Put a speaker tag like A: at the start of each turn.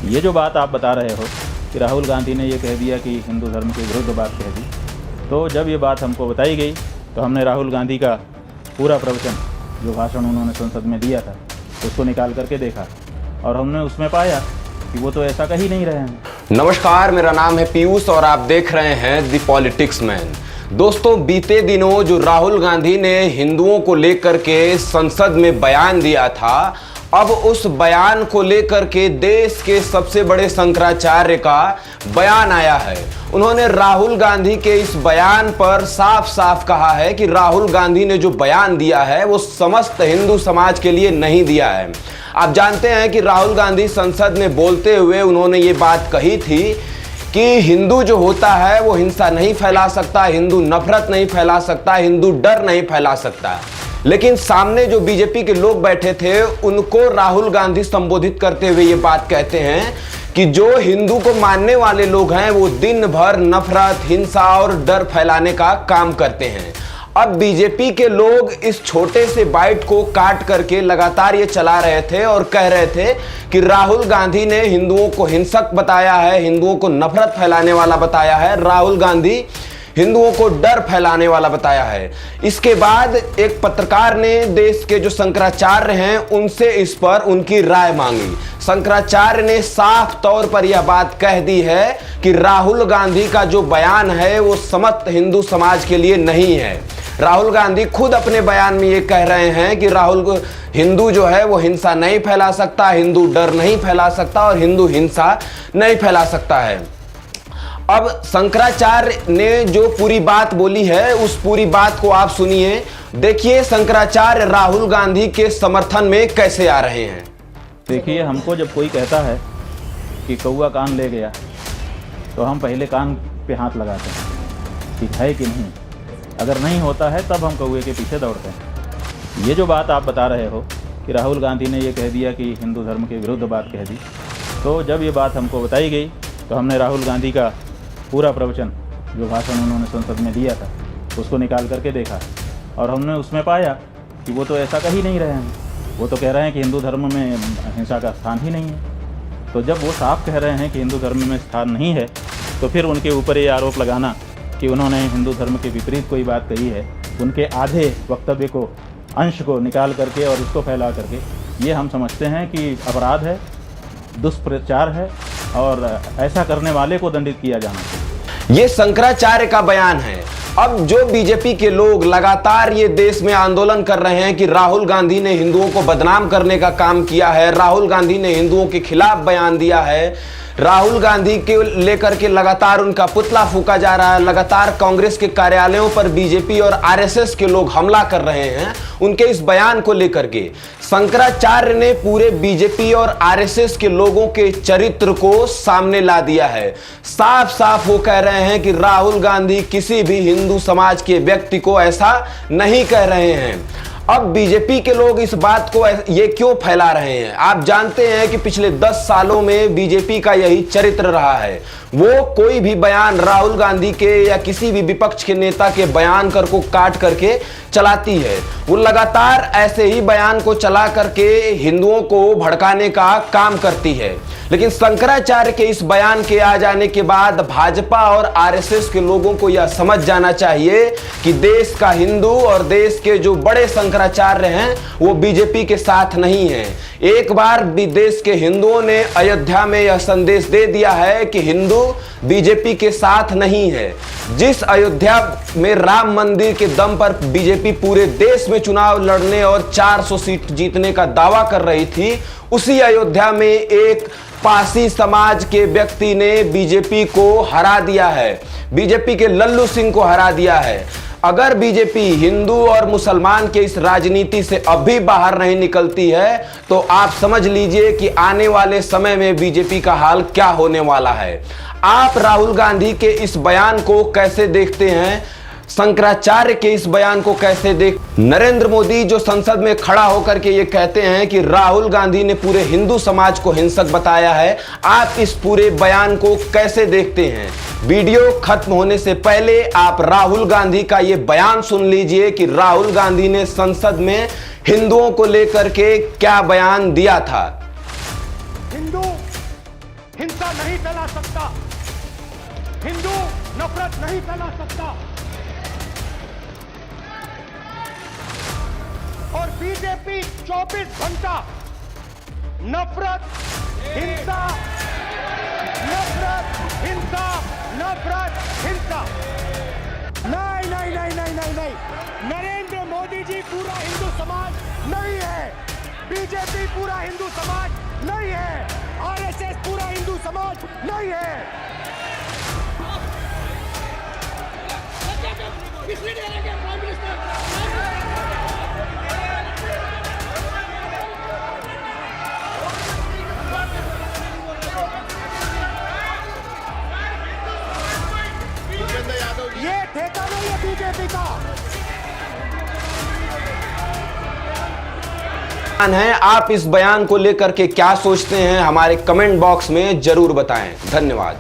A: ये जो बात आप बता रहे हो कि राहुल गांधी ने ये कह दिया कि हिंदू धर्म के विरुद्ध बात कह दी, तो जब ये बात हमको बताई गई तो हमने राहुल गांधी का पूरा प्रवचन, जो भाषण उन्होंने संसद में दिया था, उसको निकाल करके देखा और हमने उसमें पाया कि वो तो ऐसा कह ही नहीं रहे हैं।
B: नमस्कार, मेरा नाम है पीयूष और आप देख रहे हैं द पॉलिटिक्स मैन। दोस्तों, बीते दिनों जो राहुल गांधी ने हिंदुओं को लेकर के संसद में बयान दिया था, अब उस बयान को लेकर के देश के सबसे बड़े शंकराचार्य का बयान आया है। उन्होंने राहुल गांधी के इस बयान पर साफ साफ कहा है कि राहुल गांधी ने जो बयान दिया है वो समस्त हिंदू समाज के लिए नहीं दिया है। आप जानते हैं कि राहुल गांधी संसद में बोलते हुए उन्होंने ये बात कही थी कि हिंदू जो होता है वो हिंसा नहीं फैला सकता, हिंदू नफरत नहीं फैला सकता, हिंदू डर नहीं फैला सकता। लेकिन सामने जो बीजेपी के लोग बैठे थे उनको राहुल गांधी संबोधित करते हुए ये बात कहते हैं कि जो हिंदू को मानने वाले लोग हैं वो दिन भर नफरत, हिंसा और डर फैलाने का काम करते हैं। अब बीजेपी के लोग इस छोटे से बाइट को काट करके लगातार ये चला रहे थे और कह रहे थे कि राहुल गांधी ने हिंदुओं को हिंसक बताया है, हिंदुओं को नफरत फैलाने वाला बताया है, राहुल गांधी हिंदुओं को डर फैलाने वाला बताया है। इसके बाद एक पत्रकार ने देश के जो शंकराचार्य हैं उनसे इस पर उनकी राय मांगी। शंकराचार्य ने साफ तौर पर यह बात कह दी है कि राहुल गांधी का जो बयान है वो समस्त हिंदू समाज के लिए नहीं है। राहुल गांधी खुद अपने बयान में ये कह रहे हैं कि हिंदू जो है वो हिंसा नहीं फैला सकता, हिंदू डर नहीं फैला सकता और हिंदू हिंसा नहीं फैला सकता है। अब शंकराचार्य ने जो पूरी बात बोली है उस पूरी बात को आप सुनिए। देखिए शंकराचार्य राहुल गांधी के समर्थन में कैसे आ रहे हैं।
A: देखिए, हमको जब कोई कहता है कि कौआ कान ले गया तो हम पहले कान पे हाथ लगाते हैं कि है कि नहीं। अगर नहीं होता है तब हम कौए के पीछे दौड़ते हैं। ये जो बात आप बता रहे हो कि राहुल गांधी ने ये कह दिया कि हिंदू धर्म के विरुद्ध बात कह दी, तो जब ये बात हमको बताई गई तो हमने राहुल गांधी का पूरा प्रवचन, जो भाषण उन्होंने संसद में दिया था, उसको निकाल करके देखा और हमने उसमें पाया कि वो तो ऐसा कह ही नहीं रहे हैं। वो तो कह रहे हैं कि हिंदू धर्म में हिंसा का स्थान ही नहीं है। तो जब वो साफ कह रहे हैं कि हिंदू धर्म में स्थान नहीं है, तो फिर उनके ऊपर ये आरोप लगाना कि उन्होंने हिंदू धर्म के विपरीत कोई बात कही है, उनके आधे वक्तव्य को, अंश को निकाल करके और उसको फैला करके, ये हम समझते हैं कि अपराध है, दुष्प्रचार है और ऐसा करने वाले को दंडित किया जाना चाहिए।
B: ये शंकराचार्य का बयान है। अब जो बीजेपी के लोग लगातार ये देश में आंदोलन कर रहे हैं कि राहुल गांधी ने हिंदुओं को बदनाम करने का काम किया है, राहुल गांधी ने हिंदुओं के खिलाफ बयान दिया है, राहुल गांधी के लेकर के लगातार उनका पुतला फूका जा रहा है, लगातार कांग्रेस के कार्यालयों पर बीजेपी और आरएसएस के लोग हमला कर रहे हैं, उनके इस बयान को लेकर के शंकराचार्य ने पूरे बीजेपी और आरएसएस के लोगों के चरित्र को सामने ला दिया है। साफ साफ वो कह रहे हैं कि राहुल गांधी किसी भी हिंदू समाज के व्यक्ति को ऐसा नहीं कह रहे हैं। अब बीजेपी के लोग इस बात को ये क्यों फैला रहे हैं? आप जानते हैं कि पिछले 10 सालों में बीजेपी का यही चरित्र रहा है। वो कोई भी बयान राहुल गांधी के या किसी भी विपक्ष के नेता के बयान को काट करके चलाती है। वो लगातार ऐसे ही बयान को चला करके हिंदुओं को भड़काने का काम करती है। लेकिन शंकराचार्य के इस बयान के आ जाने के बाद भाजपा और आरएसएस के लोगों को यह समझ जाना चाहिए कि देश का हिंदू और देश के जो बड़े शंकराचार्य हैं वो बीजेपी के साथ नहीं हैं। एक बार भी देश के हिंदुओं ने अयोध्या में यह संदेश दे दिया है कि हिंदू बीजेपी के साथ नहीं है। जिस अयोध्या में राम मंदिर के दम पर बीजेपी पूरे देश में चुनाव लड़ने और 400 सीट जीतने का दावा कर रही थी, उसी अयोध्या में एक पासी समाज के व्यक्ति ने बीजेपी को हरा दिया है, बीजेपी के लल्लू सिंह को हरा दिया है। अगर बीजेपी हिंदू और मुसलमान के इस राजनीति से अभी बाहर नहीं निकलती है तो आप समझ लीजिए कि आने वाले समय में बीजेपी का हाल क्या होने वाला है। आप राहुल गांधी के इस बयान को कैसे देखते हैं? शंकराचार्य के इस बयान को कैसे देख? नरेंद्र मोदी जो संसद में खड़ा होकर के ये कहते हैं कि राहुल गांधी ने पूरे हिंदू समाज को हिंसक बताया है, आप इस पूरे बयान को कैसे देखते हैं? वीडियो खत्म होने से पहले आप राहुल गांधी का ये बयान सुन लीजिए कि राहुल गांधी ने संसद में हिंदुओं को लेकर के क्या बयान दिया था।
C: हिंदू हिंसा नहीं फैला सकता, हिंदू नफरत नहीं फैला सकता। और बीजेपी 24 घंटा नफरत, हिंसा, नफरत, हिंसा, नफरत, हिंसा। नहीं नहीं नहीं नहीं नहीं नहीं, नरेंद्र मोदी जी पूरा हिंदू समाज नहीं है, बीजेपी पूरा हिंदू समाज नहीं है, आरएसएस पूरा हिंदू समाज नहीं है। ये ठेका नहीं है बीजेपी का।
B: है आप इस बयान को लेकर के क्या सोचते हैं, हमारे कमेंट बॉक्स में जरूर बताएं। धन्यवाद।